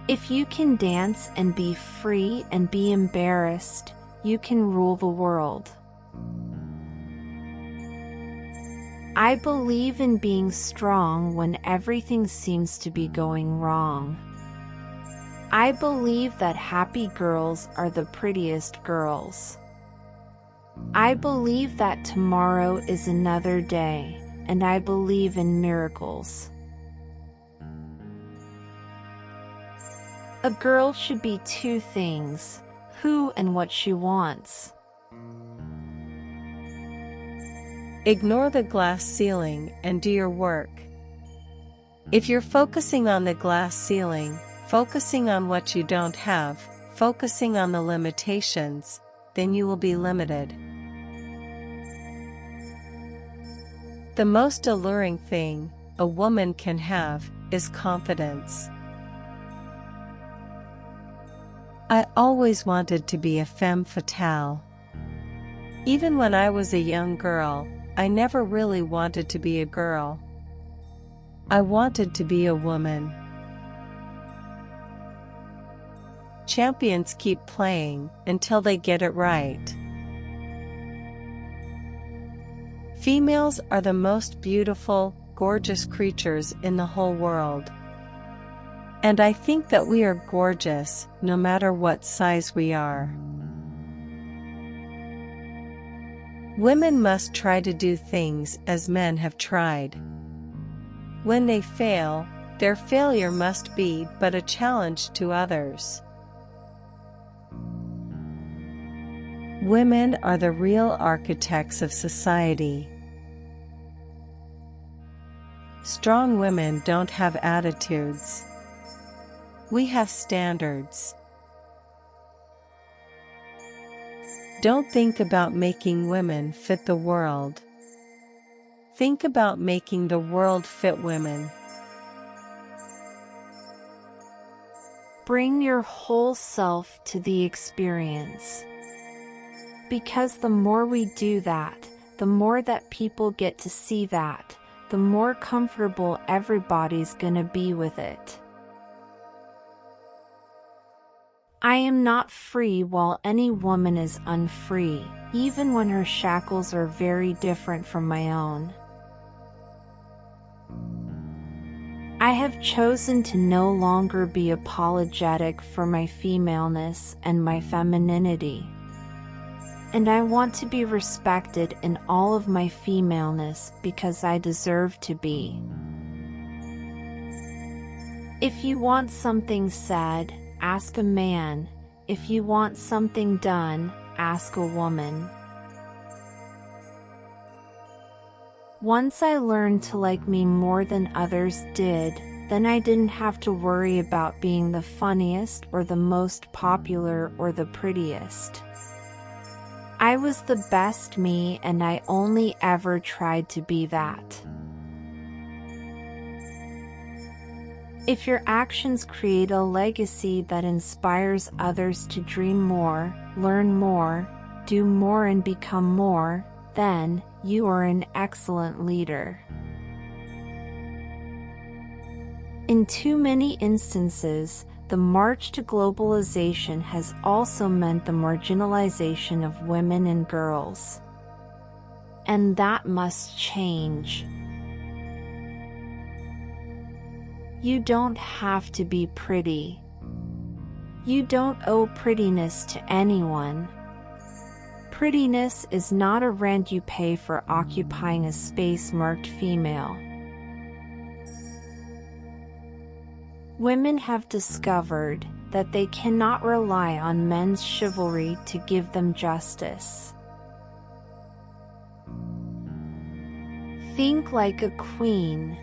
If you can dance and be free and be embarrassed, you can rule the world. I believe in being strong when everything seems to be going wrong. I believe that happy girls are the prettiest girls. I believe that tomorrow is another day, and I believe in miracles. A girl should be two things: who and what she wants. Ignore the glass ceiling and do your work. If you're focusing on the glass ceiling, focusing on what you don't have, focusing on the limitations, then you will be limited. The most alluring thing a woman can have is confidence. I always wanted to be a femme fatale. Even when I was a young girl, I never really wanted to be a girl. I wanted to be a woman. Champions keep playing until they get it right. Females are the most beautiful, gorgeous creatures in the whole world. And I think that we are gorgeous, no matter what size we are. Women must try to do things as men have tried. When they fail, their failure must be but a challenge to others. Women are the real architects of society. Strong women don't have attitudes. We have standards. Don't think about making women fit the world. Think about making the world fit women. Bring your whole self to the experience. Because the more we do that, the more that people get to see that, the more comfortable everybody's gonna be with it. I am not free while any woman is unfree, even when her shackles are very different from my own. I have chosen to no longer be apologetic for my femaleness and my femininity. And I want to be respected in all of my femaleness because I deserve to be. If you want something said, ask a man. If you want something done, ask a woman. Once I learned to like me more than others did, then I didn't have to worry about being the funniest or the most popular or the prettiest. I was the best me, and I only ever tried to be that. If your actions create a legacy that inspires others to dream more, learn more, do more and become more, then you are an excellent leader. In too many instances, the march to globalization has also meant the marginalization of women and girls. And that must change. You don't have to be pretty. You don't owe prettiness to anyone. Prettiness is not a rent you pay for occupying a space marked female. Women have discovered that they cannot rely on men's chivalry to give them justice. Think like a queen.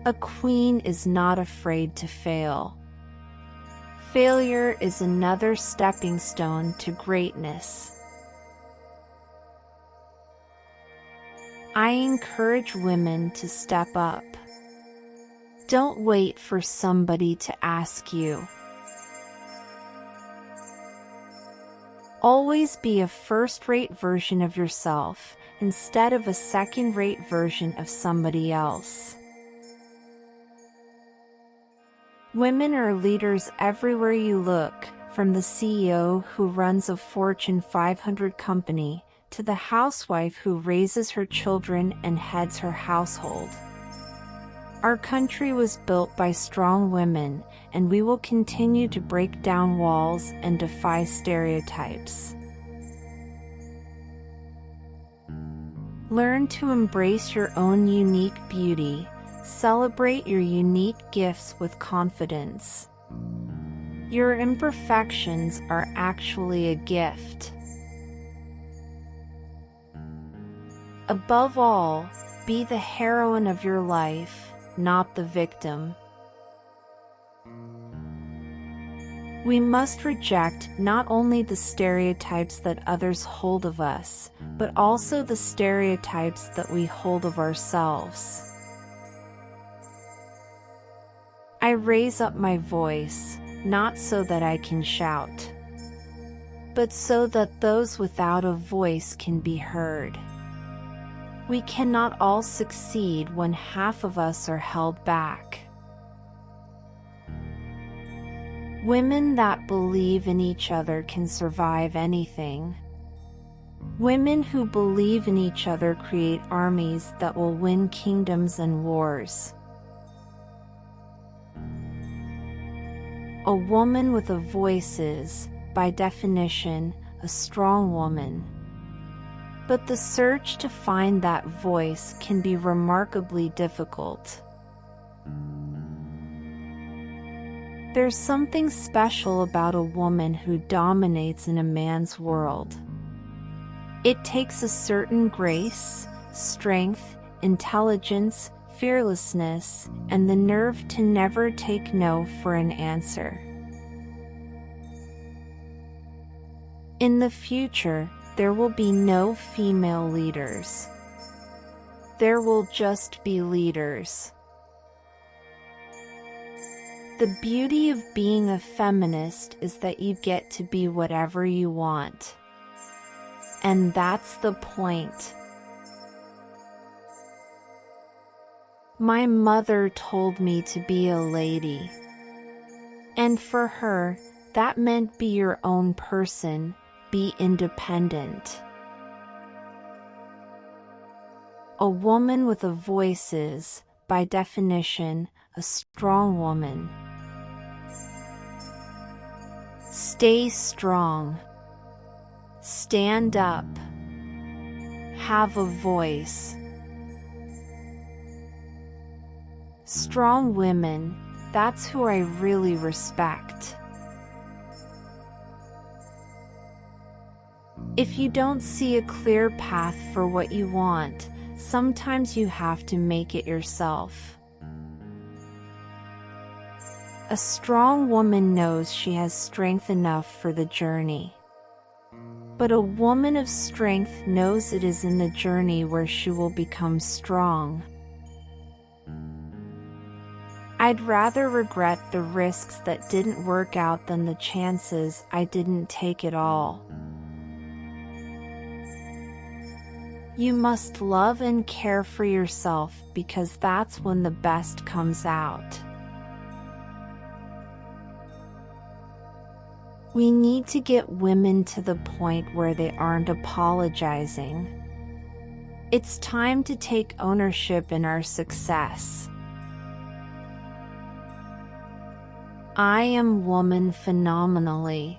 A queen is not afraid to fail. Failure is another stepping stone to greatness. I encourage women to step up. Don't wait for somebody to ask you. Always be a first-rate version of yourself instead of a second-rate version of somebody else. Women are leaders everywhere you look, from the CEO who runs a Fortune 500 company, to the housewife who raises her children and heads her household. Our country was built by strong women, and we will continue to break down walls and defy stereotypes. Learn to embrace your own unique beauty. Celebrate your unique gifts with confidence. Your imperfections are actually a gift. Above all, be the heroine of your life, not the victim. We must reject not only the stereotypes that others hold of us, but also the stereotypes that we hold of ourselves. I raise up my voice, not so that I can shout, but so that those without a voice can be heard. We cannot all succeed when half of us are held back. Women that believe in each other can survive anything. Women who believe in each other create armies that will win kingdoms and wars. A woman with a voice is, by definition, a strong woman. But the search to find that voice can be remarkably difficult. There's something special about a woman who dominates in a man's world. It takes a certain grace, strength, intelligence, fearlessness, and the nerve to never take no for an answer. In the future, there will be no female leaders. There will just be leaders. The beauty of being a feminist is that you get to be whatever you want. And that's the point. My mother told me to be a lady. And for her, that meant be your own person, be independent. A woman with a voice is, by definition, a strong woman. Stay strong. Stand up. Have a voice. Strong women, that's who I really respect. If you don't see a clear path for what you want, sometimes you have to make it yourself. A strong woman knows she has strength enough for the journey. But a woman of strength knows it is in the journey where she will become strong. I'd rather regret the risks that didn't work out than the chances I didn't take at all. You must love and care for yourself because that's when the best comes out. We need to get women to the point where they aren't apologizing. It's time to take ownership in our success. I am woman phenomenally.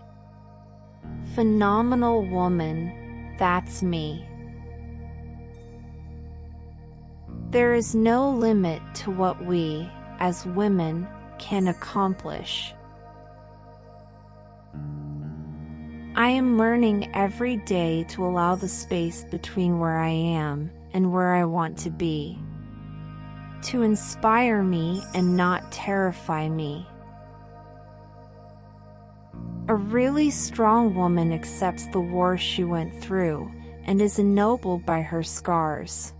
Phenomenal woman, that's me. There is no limit to what we, as women, can accomplish. I am learning every day to allow the space between where I am and where I want to be, to inspire me and not terrify me. A really strong woman accepts the war she went through and is ennobled by her scars.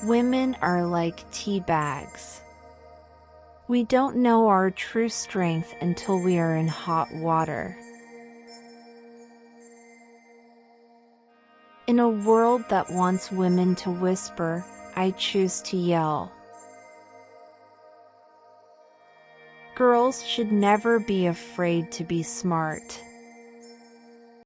Women are like tea bags. We don't know our true strength until we are in hot water. In a world that wants women to whisper, I choose to yell. Girls should never be afraid to be smart.